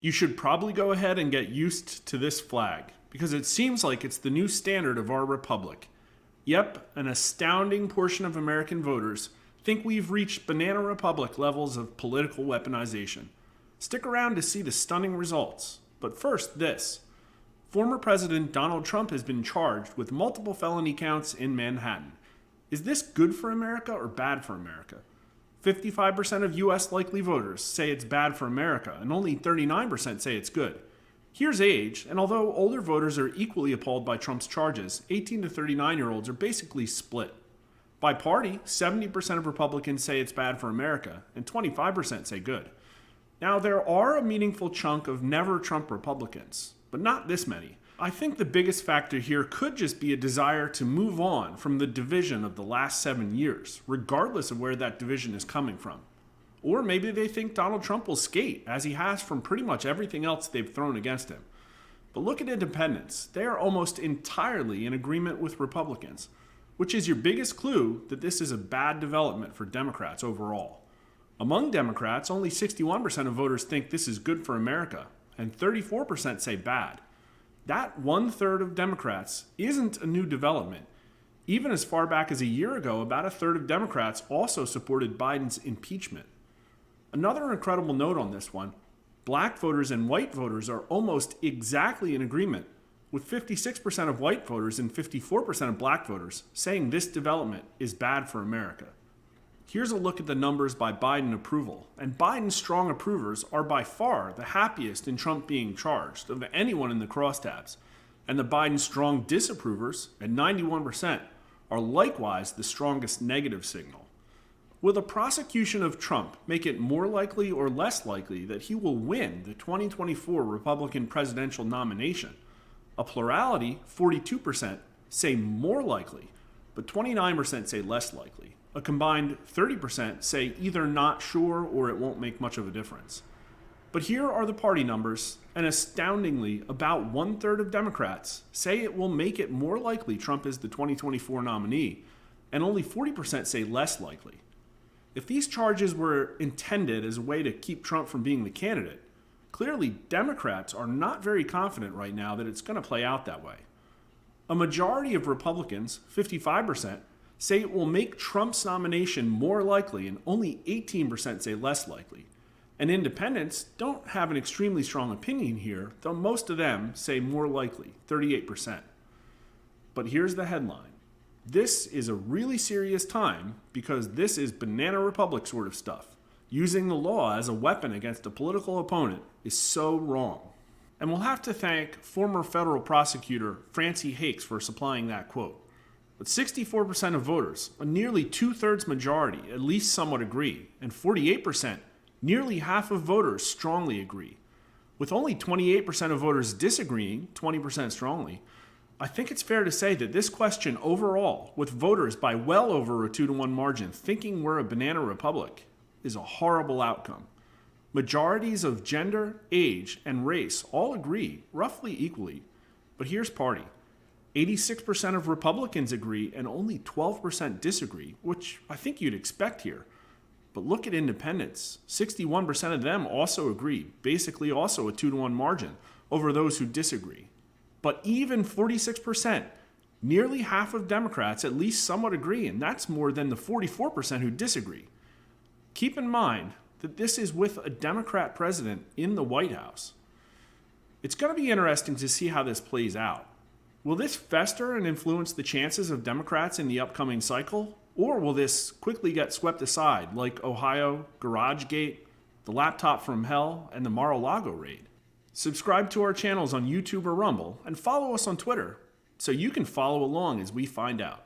You should probably go ahead and get used to this flag, because it seems like it's the new standard of our republic. Yep, an astounding portion of American voters think we've reached banana republic levels of political weaponization. Stick around to see the stunning results. But first, this. Former President Donald Trump has been charged with multiple felony counts in Manhattan. Is this good for America or bad for America? 55% of U.S. likely voters say it's bad for America, and only 39% say it's good. Here's age, and although older voters are equally appalled by Trump's charges, 18 to 39-year-olds are basically split. By party, 70% of Republicans say it's bad for America, and 25% say good. Now, there are a meaningful chunk of never-Trump Republicans, but not this many. I think the biggest factor here could just be a desire to move on from the division of the last 7 years, regardless of where that division is coming from. Or maybe they think Donald Trump will skate, as he has from pretty much everything else they've thrown against him. But look at independents. They are almost entirely in agreement with Republicans, which is your biggest clue that this is a bad development for Democrats overall. Among Democrats, only 61% of voters think this is good for America, and 34% say bad. That 1/3 of Democrats isn't a new development. Even as far back as a year ago, about a third of Democrats also supported Biden's impeachment. Another incredible note on this one, black voters and white voters are almost exactly in agreement, with 56% of white voters and 54% of black voters saying this development is bad for America. Here's a look at the numbers by Biden approval, and Biden's strong approvers are by far the happiest in Trump being charged of anyone in the crosstabs, and the Biden strong disapprovers, at 91%, are likewise the strongest negative signal. Will the prosecution of Trump make it more likely or less likely that he will win the 2024 Republican presidential nomination? A plurality, 42%, say more likely, but 29% say less likely. A combined 30% say either not sure or it won't make much of a difference. But here are the party numbers, and astoundingly, about 1/3 of Democrats say it will make it more likely Trump is the 2024 nominee, and only 40% say less likely. If these charges were intended as a way to keep Trump from being the candidate, clearly Democrats are not very confident right now that it's going to play out that way. A majority of Republicans, 55%, say it will make Trump's nomination more likely, and only 18% say less likely. And independents don't have an extremely strong opinion here, though most of them say more likely, 38%. But here's the headline. This is a really serious time because this is banana republic sort of stuff. Using the law as a weapon against a political opponent is so wrong. And we'll have to thank former federal prosecutor Francie Hakes for supplying that quote. But 64% of voters, a nearly 2/3 majority, at least somewhat agree, and 48%, nearly half of voters strongly agree. With only 28% of voters disagreeing, 20% strongly, I think it's fair to say that this question overall, with voters by well over a 2-to-1 margin thinking we're a banana republic, is a horrible outcome. Majorities of gender, age, and race all agree, roughly equally. But here's party. 86% of Republicans agree and only 12% disagree, which I think you'd expect here. But look at independents. 61% of them also agree, basically also a 2-to-1 margin, over those who disagree. But even 46%, nearly half of Democrats at least somewhat agree, and that's more than the 44% who disagree. Keep in mind that this is with a Democrat president in the White House. It's going to be interesting to see how this plays out. Will this fester and influence the chances of Democrats in the upcoming cycle? Or will this quickly get swept aside like Ohio, GarageGate, the laptop from hell, and the Mar-a-Lago raid? Subscribe to our channels on YouTube or Rumble, and follow us on Twitter so you can follow along as we find out.